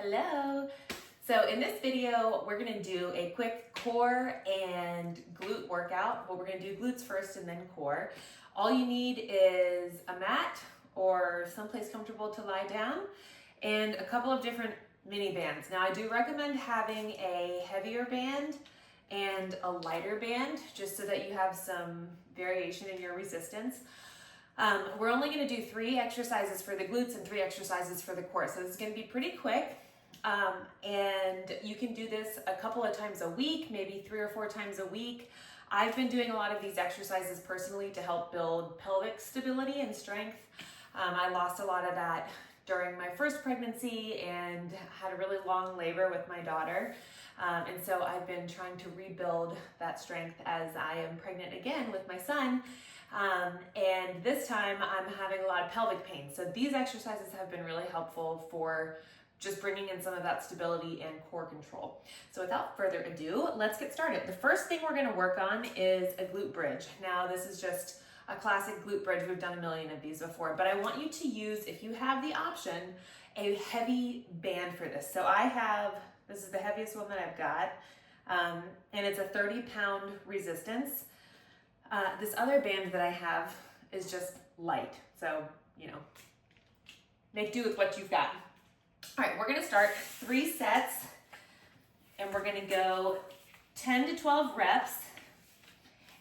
Hello. So in this video, we're gonna do a quick core and glute workout. Well, we're gonna do glutes first and then core. All you need is a mat or someplace comfortable to lie down and a couple of different mini bands. Now I do recommend having a heavier band and a lighter band just so that you have some variation in your resistance. We're only going to do 3 exercises for the glutes and 3 exercises for the core. So this is going to be pretty quick. And you can do this a couple of times a week, maybe 3 or 4 times a week. I've been doing a lot of these exercises personally to help build pelvic stability and strength. I lost a lot of that during my first pregnancy and had a really long labor with my daughter. And so I've been trying to rebuild that strength as I am pregnant again with my son. And this time I'm having a lot of pelvic pain. So these exercises have been really helpful for just bringing in some of that stability and core control. So without further ado, let's get started. The first thing we're gonna work on is a glute bridge. Now this is just a classic glute bridge. We've done a million of these before, but I want you to use, if you have the option, a heavy band for this. So this is the heaviest one that I've got, and it's a 30-pound resistance. This other band that I have is just light. So, make do with what you've got. All right, we're gonna start 3 sets and we're gonna go 10 to 12 reps.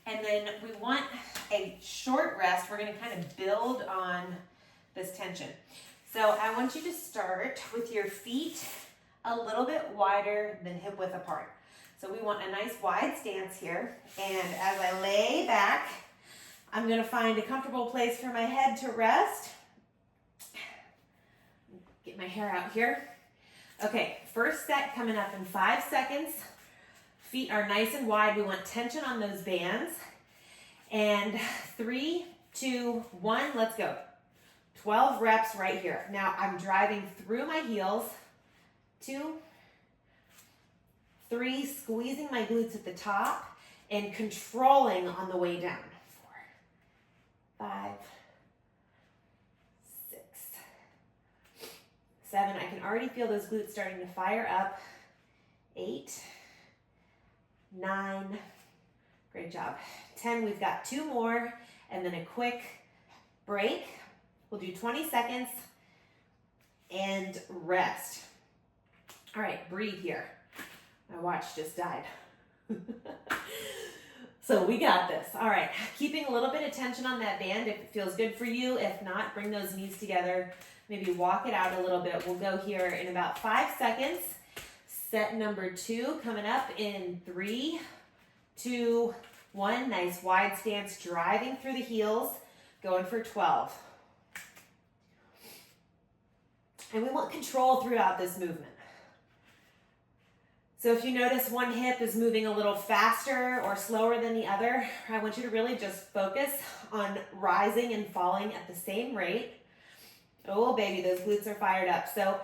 And then we want a short rest. We're gonna kind of build on this tension. So I want you to start with your feet a little bit wider than hip width apart. So we want a nice wide stance here. And as I lay back, I'm gonna find a comfortable place for my head to rest. Get my hair out here. Okay, first set coming up in 5 seconds. Feet are nice and wide. We want tension on those bands. And 3, 2, 1, let's go. 12 reps right here. Now I'm driving through my heels. 2, 3, squeezing my glutes at the top and controlling on the way down. 4, 5, 6, 7. I can already feel those glutes starting to fire up. 8, 9, great job. 10, we've got 2 more, and then a quick break. We'll do 20 seconds and rest. All right, breathe here. My watch just died. So we got this. All right, keeping a little bit of tension on that band if it feels good for you. If not, bring those knees together. Maybe walk it out a little bit. We'll go here in about 5 seconds. Set number 2 coming up in 3, 2, 1. Nice wide stance, driving through the heels, going for 12. And we want control throughout this movement. So if you notice one hip is moving a little faster or slower than the other, I want you to really just focus on rising and falling at the same rate. Oh baby, those glutes are fired up. So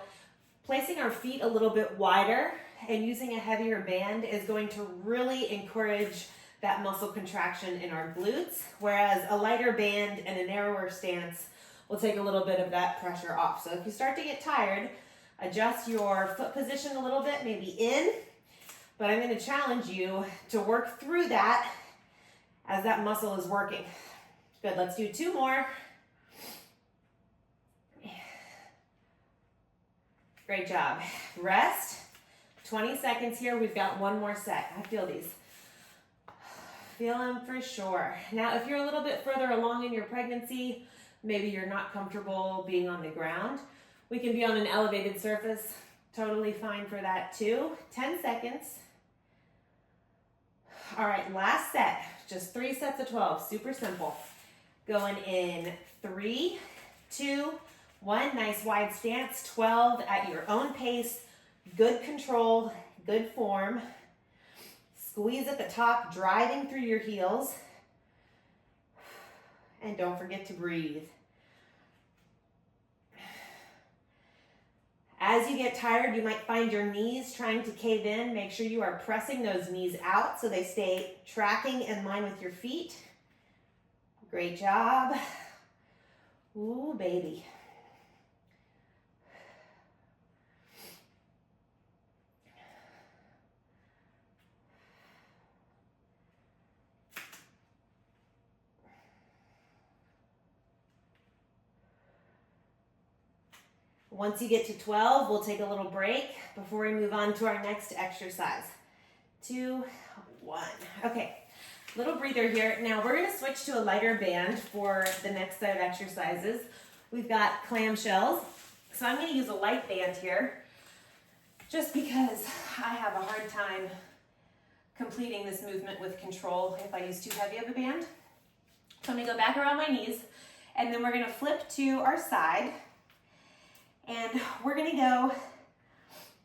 placing our feet a little bit wider and using a heavier band is going to really encourage that muscle contraction in our glutes, whereas a lighter band and a narrower stance will take a little bit of that pressure off. So if you start to get tired, adjust your foot position a little bit, maybe in, but I'm going to challenge you to work through that as that muscle is working. Good, let's do 2 more. Great job. Rest. 20 seconds here. We've got 1 more set. I feel these. Feel them for sure. Now, if you're a little bit further along in your pregnancy, maybe you're not comfortable being on the ground, we can be on an elevated surface. Totally fine for that too. 10 seconds. All right, last set. Just 3 sets of 12. Super simple. Going in 3, 2, 1. Nice wide stance. 12 at your own pace. Good control, good form. Squeeze at the top, driving through your heels. And don't forget to breathe. As you get tired, you might find your knees trying to cave in. Make sure you are pressing those knees out so they stay tracking in line with your feet. Great job. Ooh, baby. Once you get to 12, we'll take a little break before we move on to our next exercise. 2, 1. Okay, little breather here. Now we're gonna switch to a lighter band for the next set of exercises. We've got clamshells. So I'm gonna use a light band here just because I have a hard time completing this movement with control if I use too heavy of a band. So I'm gonna go back around my knees, and then we're gonna flip to our side, and we're gonna go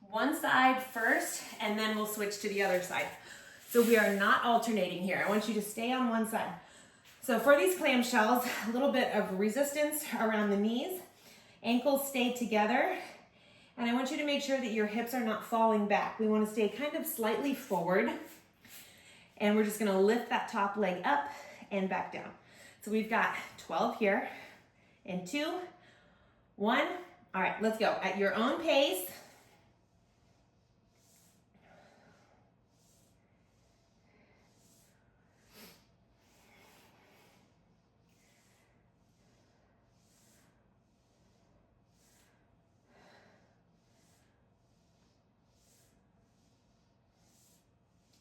one side first, and then we'll switch to the other side. So we are not alternating here. I want you to stay on one side. So for these clamshells, a little bit of resistance around the knees, ankles stay together, and I want you to make sure that your hips are not falling back. We want to stay kind of slightly forward, and we're just gonna lift that top leg up and back down. So we've got 12 here, and 2, 1. All right, let's go. At your own pace.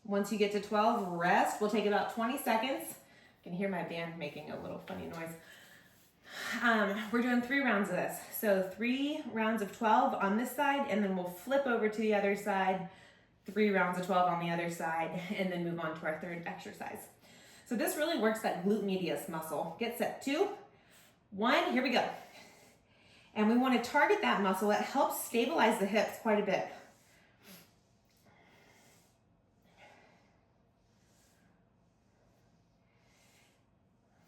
Once you get to 12, rest. We'll take about 20 seconds. You can hear my band making a little funny noise. We're doing 3 rounds of this. So 3 rounds of 12 on this side, and then we'll flip over to the other side, 3 rounds of 12 on the other side, and then move on to our third exercise. So this really works that glute medius muscle. Get set. 2, 1, here we go. And we want to target that muscle. It helps stabilize the hips quite a bit.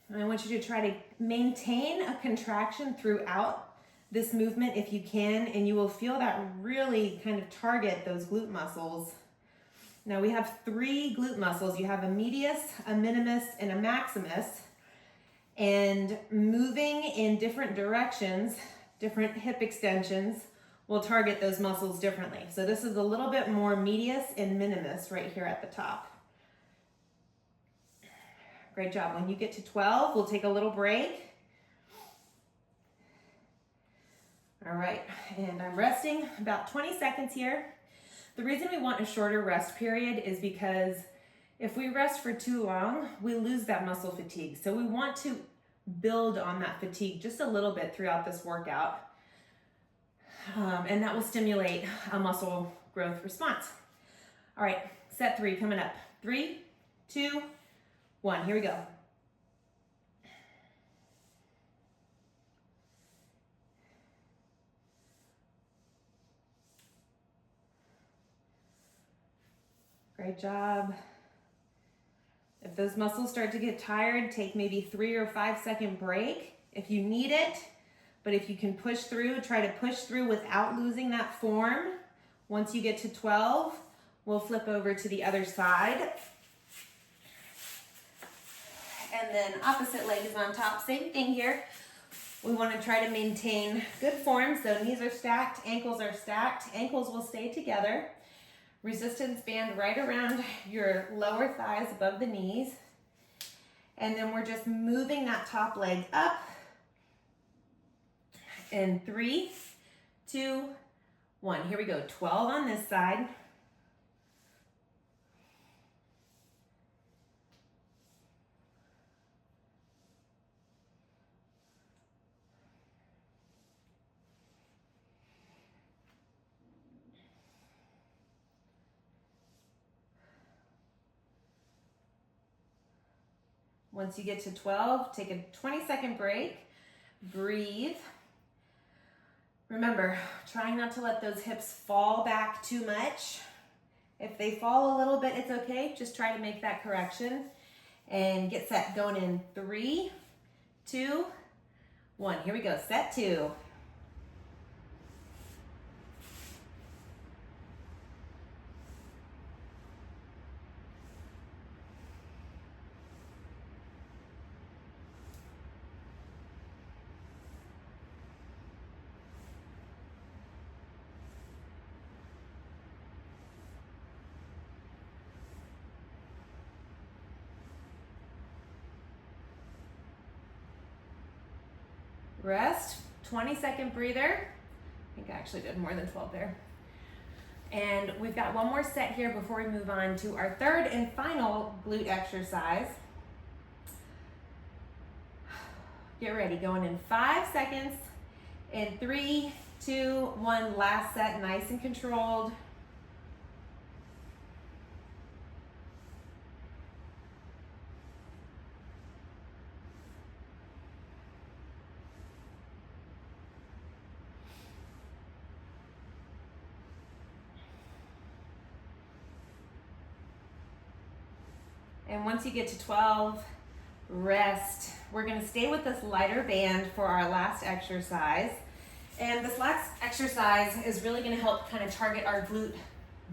And I want you to try to maintain a contraction throughout this movement if you can, and you will feel that really kind of target those glute muscles. Now we have 3 glute muscles. You have a medius, a minimus, and a maximus. And moving in different directions, different hip extensions, will target those muscles differently. So this is a little bit more medius and minimus right here at the top. Great job. When you get to 12, we'll take a little break. All right, and I'm resting about 20 seconds here. The reason we want a shorter rest period is because if we rest for too long, we lose that muscle fatigue. So we want to build on that fatigue just a little bit throughout this workout. And that will stimulate a muscle growth response. All right, set 3 coming up. 3, 2, 1, here we go. Great job. If those muscles start to get tired, take maybe 3 or 5 second break if you need it. But if you can push through, try to push through without losing that form. Once you get to 12, we'll flip over to the other side. And then opposite leg is on top. Same thing here. We want to try to maintain good form. So knees are stacked, ankles are stacked. Ankles will stay together. Resistance band right around your lower thighs above the knees. And then we're just moving that top leg up. And 3, 2, 1. Here we go. 12 on this side. Once you get to 12, take a 20-second break, breathe. Remember, trying not to let those hips fall back too much. If they fall a little bit, it's okay. Just try to make that correction and get set. Going in 3, 2, 1. Here we go. Set 2. Rest, 20-second breather. think I actually did more than 12 there. And we've got one more set here before we move on to our third and final glute exercise. Get ready, going in 5 seconds. In 3, 2, 1, last set, nice and controlled. And once you get to 12, rest. We're gonna stay with this lighter band for our last exercise. And this last exercise is really gonna help kind of target our glute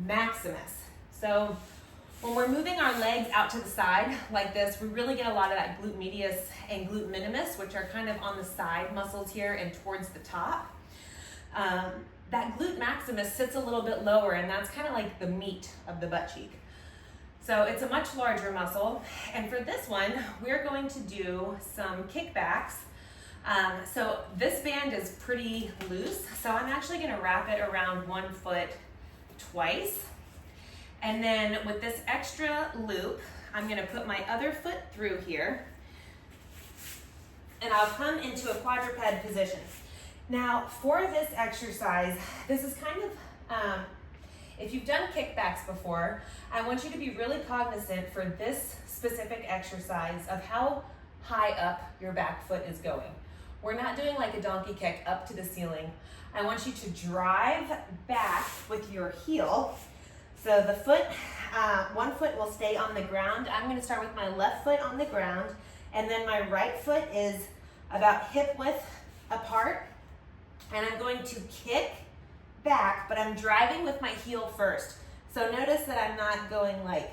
maximus. So when we're moving our legs out to the side like this, we really get a lot of that glute medius and glute minimus, which are kind of on the side muscles here and towards the top. That glute maximus sits a little bit lower, and that's kind of like the meat of the butt cheek. So it's a much larger muscle. And for this one, we're going to do some kickbacks. So this band is pretty loose. So I'm actually gonna wrap it around 1 foot twice. And then with this extra loop, I'm gonna put my other foot through here. And I'll come into a quadruped position. Now for this exercise, this is kind of, if you've done kickbacks before, I want you to be really cognizant for this specific exercise of how high up your back foot is going. We're not doing like a donkey kick up to the ceiling. I want you to drive back with your heel. So the foot, 1 foot will stay on the ground. I'm gonna start with my left foot on the ground, and then my right foot is about hip width apart, and I'm going to kick back, but I'm driving with my heel first. So notice that I'm not going like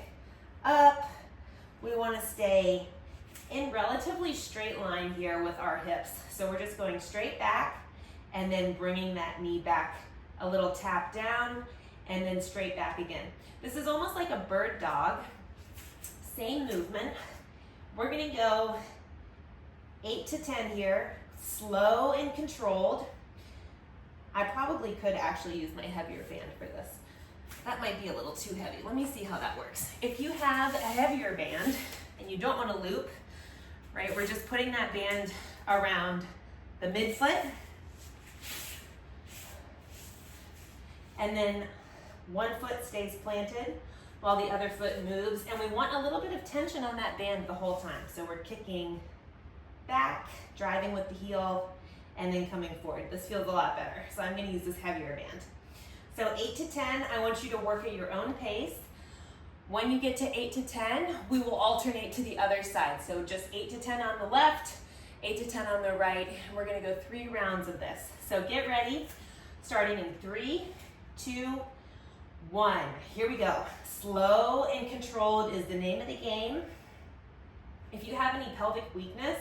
up. We want to stay in relatively straight line here with our hips. So we're just going straight back and then bringing that knee back, a little tap down and then straight back again. This is almost like a bird dog. Same movement. We're going to go 8 to 10 here, slow and controlled. I probably could actually use my heavier band for this. That might be a little too heavy. Let me see how that works. If you have a heavier band and you don't want to loop, right, we're just putting that band around the midfoot. And then 1 foot stays planted while the other foot moves. And we want a little bit of tension on that band the whole time. So we're kicking back, driving with the heel, and then coming forward. This feels a lot better. So I'm gonna use this heavier band. So 8 to 10, I want you to work at your own pace. When you get to 8 to 10, we will alternate to the other side. So just 8 to 10 on the left, 8 to 10 on the right. We're gonna go 3 rounds of this. So get ready, starting in 3, 2, 1. Here we go. Slow and controlled is the name of the game. If you have any pelvic weakness,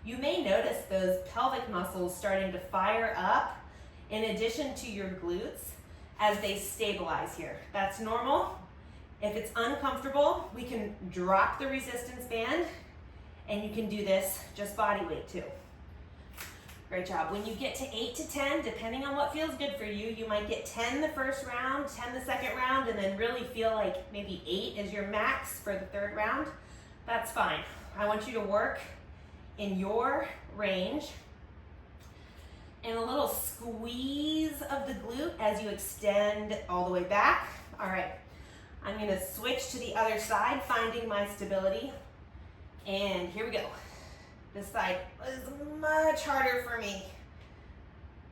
you may notice those pelvic muscles starting to fire up in addition to your glutes as they stabilize here. That's normal. If it's uncomfortable, we can drop the resistance band and you can do this just body weight too. Great job. When you get to 8 to 10, depending on what feels good for you, you might get 10 the first round, 10 the second round, and then really feel like maybe 8 is your max for the third round. That's fine. I want you to work in your range, and a little squeeze of the glute as you extend all the way back. All right, I'm gonna switch to the other side, finding my stability, and here we go. This side is much harder for me.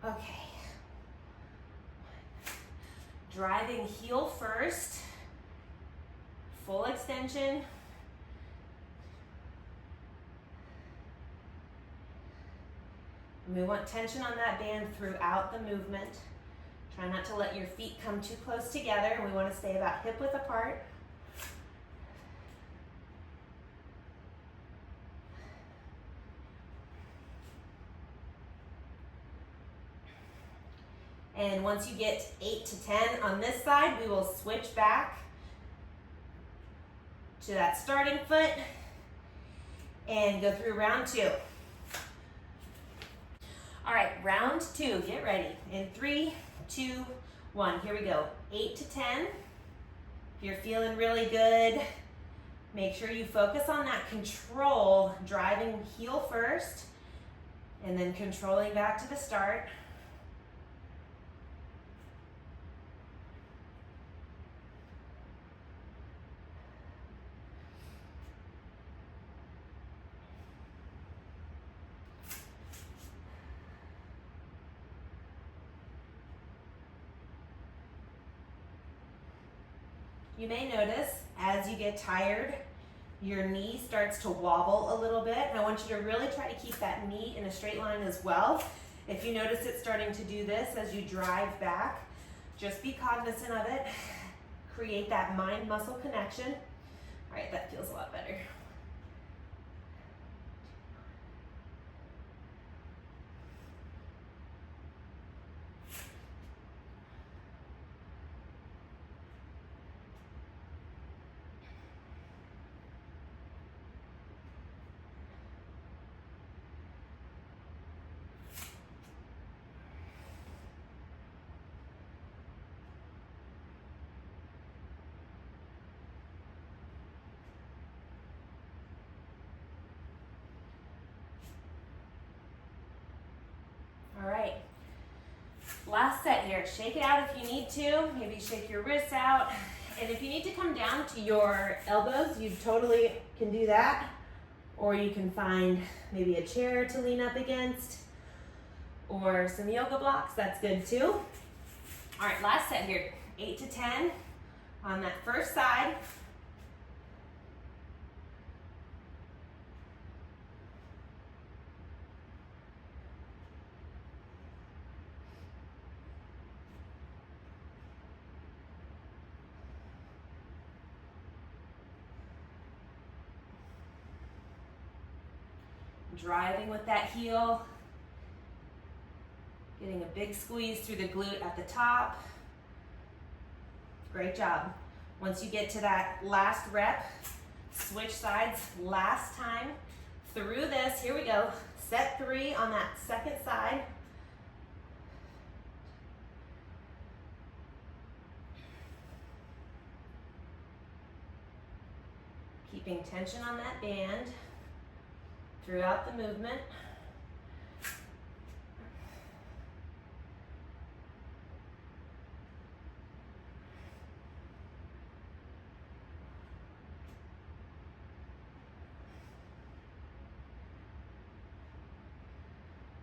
Okay. Driving heel first, full extension. We want tension on that band throughout the movement. Try not to let your feet come too close together. We want to stay about hip width apart. And once you get 8 to 10 on this side, we will switch back to that starting foot and go through round 2. All right, round 2, get ready. In 3, 2, 1, here we go. 8 to 10. If you're feeling really good, make sure you focus on that control, driving heel first, and then controlling back to the start. You may notice as you get tired, your knee starts to wobble a little bit. And I want you to really try to keep that knee in a straight line as well. If you notice it starting to do this as you drive back, just be cognizant of it. Create that mind-muscle connection. All right, that feels a lot better. All right, last set here. Shake it out if you need to. Maybe shake your wrists out. And if you need to come down to your elbows, you totally can do that. Or you can find maybe a chair to lean up against or some yoga blocks. That's good too. All right, last set here. 8 to 10 on that first side. Driving with that heel, getting a big squeeze through the glute at the top. Great job. Once you get to that last rep, switch sides last time through this. Here we go. Set 3 on that second side. Keeping tension on that band throughout the movement.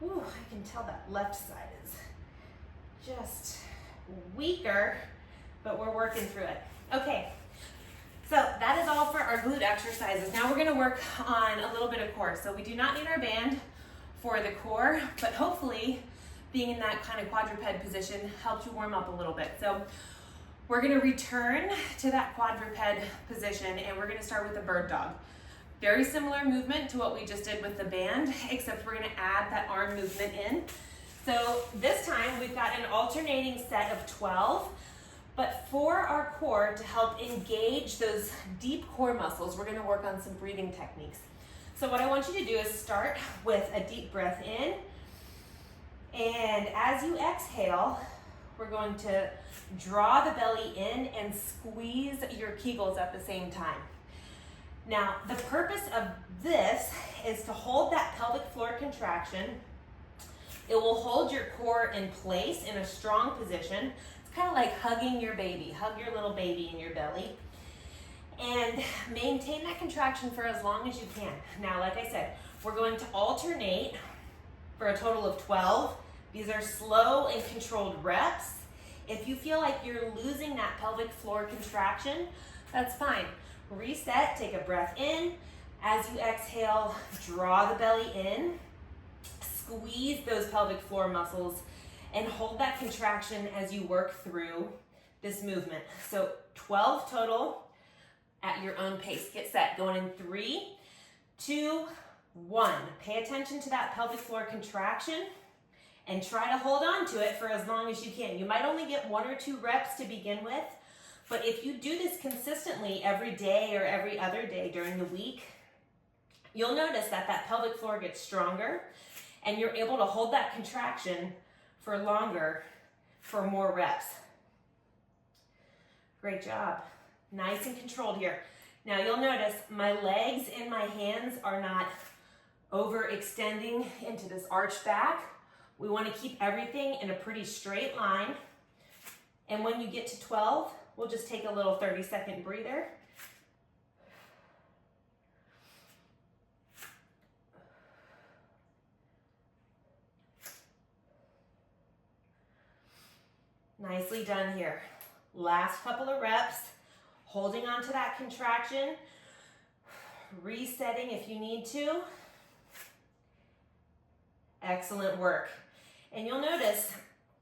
Ooh, I can tell that left side is just weaker, but we're working through it. Okay. So that is all for our glute exercises. Now we're gonna work on a little bit of core. So we do not need our band for the core, but hopefully being in that kind of quadruped position helps you warm up a little bit. So we're gonna return to that quadruped position and we're gonna start with the bird dog. Very similar movement to what we just did with the band, except we're gonna add that arm movement in. So this time we've got an alternating set of 12. But for our core, to help engage those deep core muscles, we're gonna work on some breathing techniques. So what I want you to do is start with a deep breath in. And as you exhale, we're going to draw the belly in and squeeze your Kegels at the same time. Now, the purpose of this is to hold that pelvic floor contraction. It will hold your core in place in a strong position. Kind of like hugging your baby. Hug your little baby in your belly. And maintain that contraction for as long as you can. Now, like I said, we're going to alternate for a total of 12. These are slow and controlled reps. If you feel like you're losing that pelvic floor contraction, that's fine. Reset, take a breath in. As you exhale, draw the belly in. Squeeze those pelvic floor muscles and hold that contraction as you work through this movement. So 12 total at your own pace. Get set. Going in 3, 2, 1. Pay attention to that pelvic floor contraction and try to hold on to it for as long as you can. You might only get 1 or 2 reps to begin with, but if you do this consistently every day or every other day during the week, you'll notice that that pelvic floor gets stronger and you're able to hold that contraction for longer for more reps. Great job. Nice and controlled here. Now you'll notice my legs and my hands are not overextending into this arched back. We want to keep everything in a pretty straight line. And when you get to 12, we'll just take a little 30-second breather. Nicely done here. Last couple of reps, holding on to that contraction, resetting if you need to. Excellent work. And you'll notice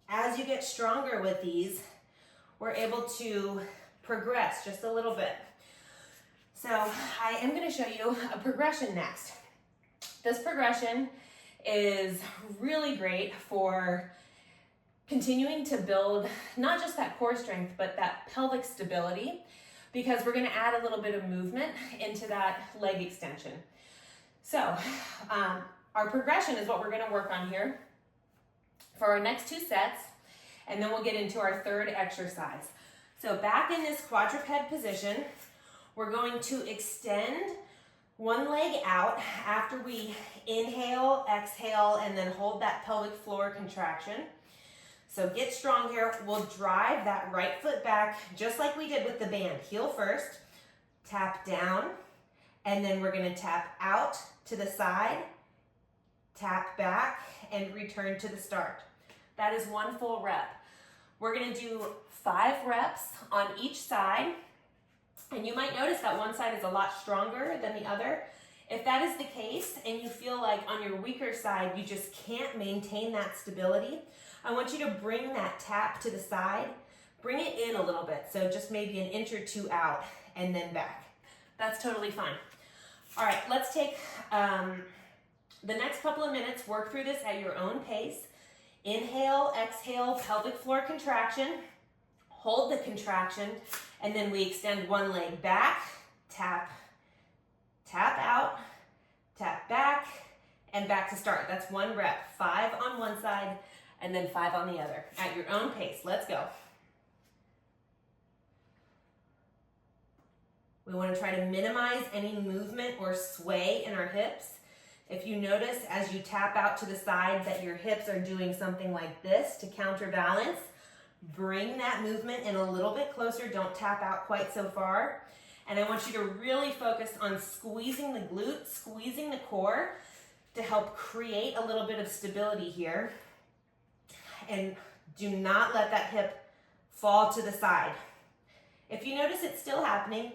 as you get stronger with these, we're able to progress just a little bit. So I am going to show you a progression next. This progression is really great for continuing to build not just that core strength, but that pelvic stability, because we're going to add a little bit of movement into that leg extension. So our progression is what we're going to work on here for our next 2 sets, and then we'll get into our third exercise. So back in this quadruped position, we're going to extend one leg out after we inhale, exhale, and then hold that pelvic floor contraction. So get strong here. We'll drive that right foot back just like we did with the band. Heel first, tap down, and then we're going to tap out to the side, tap back, and return to the start. That is 1 full rep. We're going to do 5 reps on each side, and you might notice that one side is a lot stronger than the other. If that is the case and you feel like on your weaker side you just can't maintain that stability, I want you to bring that tap to the side, bring it in a little bit, so just maybe an inch or 2 out and then back. That's totally fine. All right, let's take the next couple of minutes, work through this at your own pace. Inhale, exhale, pelvic floor contraction, hold the contraction, and then we extend one leg back, tap, tap out, tap back, and back to start. That's 1 rep, 5 on one side, and then 5 on the other, at your own pace. Let's go. We want to try to minimize any movement or sway in our hips. If you notice as you tap out to the side that your hips are doing something like this to counterbalance, bring that movement in a little bit closer. Don't tap out quite so far. And I want you to really focus on squeezing the glute, squeezing the core to help create a little bit of stability here. And do not let that hip fall to the side. If you notice it's still happening,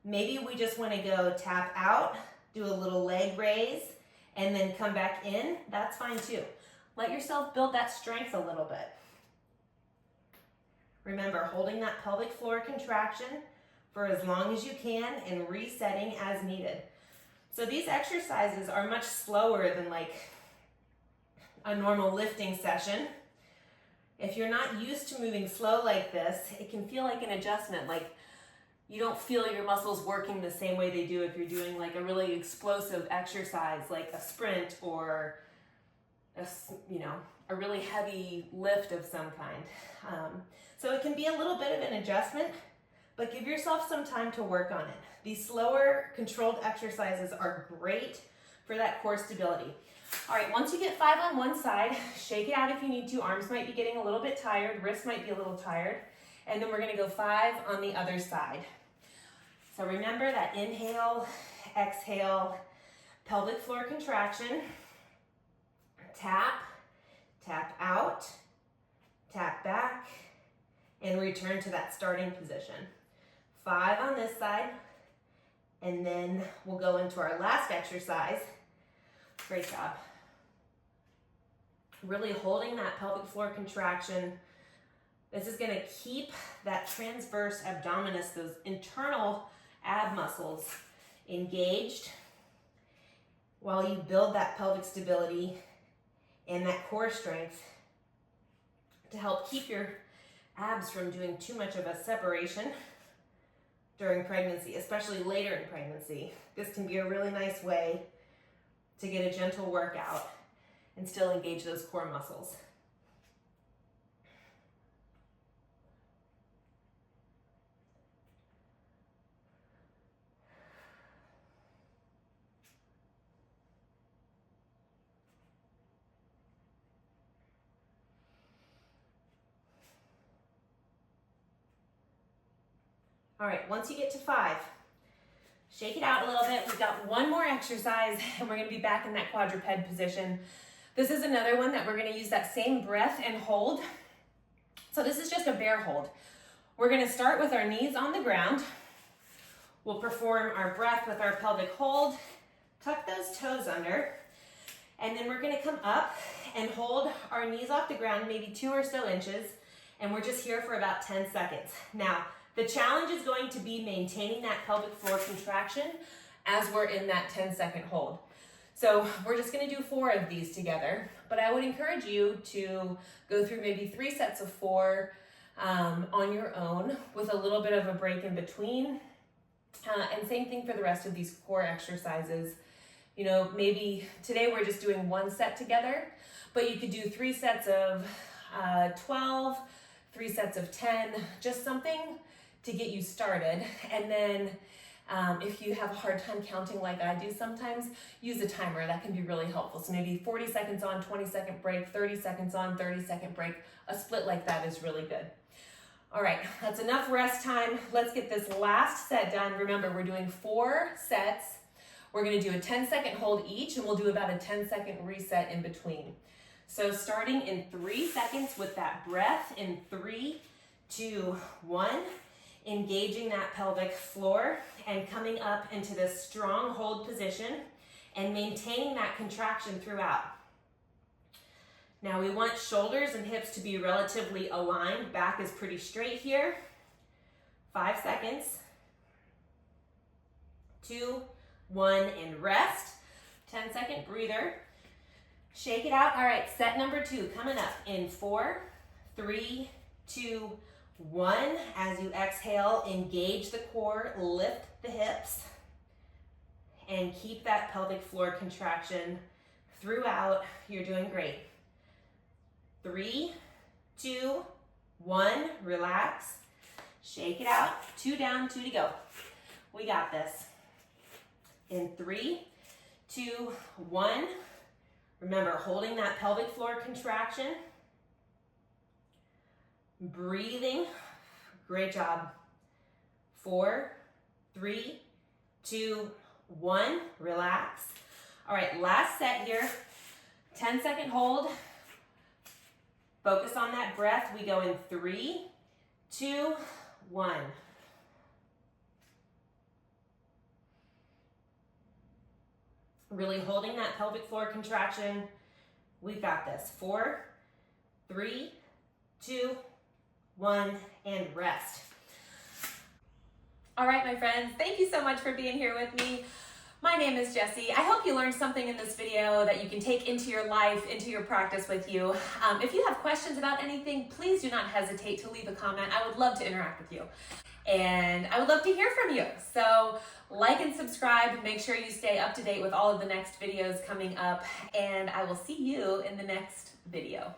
maybe we just want to go tap out, do a little leg raise, and then come back in. That's fine too. Let yourself build that strength a little bit. Remember, holding that pelvic floor contraction for as long as you can and resetting as needed. So these exercises are much slower than like a normal lifting session. If you're not used to moving slow like this, it can feel like an adjustment, like you don't feel your muscles working the same way they do if you're doing like a really explosive exercise, like a sprint or a really heavy lift of some kind. So it can be a little bit of an adjustment, but give yourself some time to work on it. These slower, controlled exercises are great for that core stability. All right, once you get 5 on one side, shake it out if you need to. Arms might be getting a little bit tired, wrists might be a little tired, and then we're gonna go 5 on the other side. So remember that inhale, exhale, pelvic floor contraction, tap, tap out, tap back, and return to that starting position. 5 on this side, and then we'll go into our last exercise. Great job. Really holding that pelvic floor contraction. This is going to keep that transverse abdominis, those internal ab muscles, engaged while you build that pelvic stability and that core strength to help keep your abs from doing too much of a separation during pregnancy, especially later in pregnancy. This can be a really nice way to get a gentle workout and still engage those core muscles. All right, once you get to 5, shake it out a little bit. We've got one more exercise and we're gonna be back in that quadruped position. This is another one that we're gonna use that same breath and hold. So this is just a bear hold. We're gonna start with our knees on the ground. We'll perform our breath with our pelvic hold, tuck those toes under, and then we're gonna come up and hold our knees off the ground, maybe 2 or so inches, and we're just here for about 10 seconds. Now, the challenge is going to be maintaining that pelvic floor contraction as we're in that 10-second hold. So we're just gonna do 4 of these together, but I would encourage you to go through maybe 3 sets of 4 on your own with a little bit of a break in between. And same thing for the rest of these core exercises. You know, maybe today we're just doing 1 set together, but you could do 3 sets of 12, 3 sets of 10, just something to get you started. And then if you have a hard time counting like I do sometimes, use a timer. That can be really helpful. So maybe 40 seconds on, 20-second break, 30 seconds on, 30-second break. A split like that is really good. All right, that's enough rest time. Let's get this last set done. Remember, we're doing 4 sets. We're gonna do a 10-second hold each, and we'll do about a 10-second reset in between. So starting in 3 seconds with that breath in 3, 2, 1, engaging that pelvic floor and coming up into this strong hold position and maintaining that contraction throughout. Now we want shoulders and hips to be relatively aligned. Back is pretty straight here. 5 seconds. 2, 1, and rest. 10-second breather. Shake it out. All right, set number 2 coming up in 4, 3, 2, 1. As you exhale, engage the core, lift the hips, and keep that pelvic floor contraction throughout. You're doing great. 3, 2, 1, relax. Shake it out. 2 down, 2 to go. We got this. In 3, 2, 1. Remember, holding that pelvic floor contraction. Breathing. Great job. 4, 3, 2, 1. Relax. All right, last set here. 10-second hold. Focus on that breath. We go in 3, 2, 1. Really holding that pelvic floor contraction. We've got this. 4, 3, 2, 1, and rest. All right, my friends, thank you so much for being here with me. My name is Jessie. I hope you learned something in this video that you can take into your life, into your practice with you. If you have questions about anything, please do not hesitate to leave a comment. I would love to interact with you. And I would love to hear from you. So like and subscribe. Make sure you stay up to date with all of the next videos coming up. And I will see you in the next video.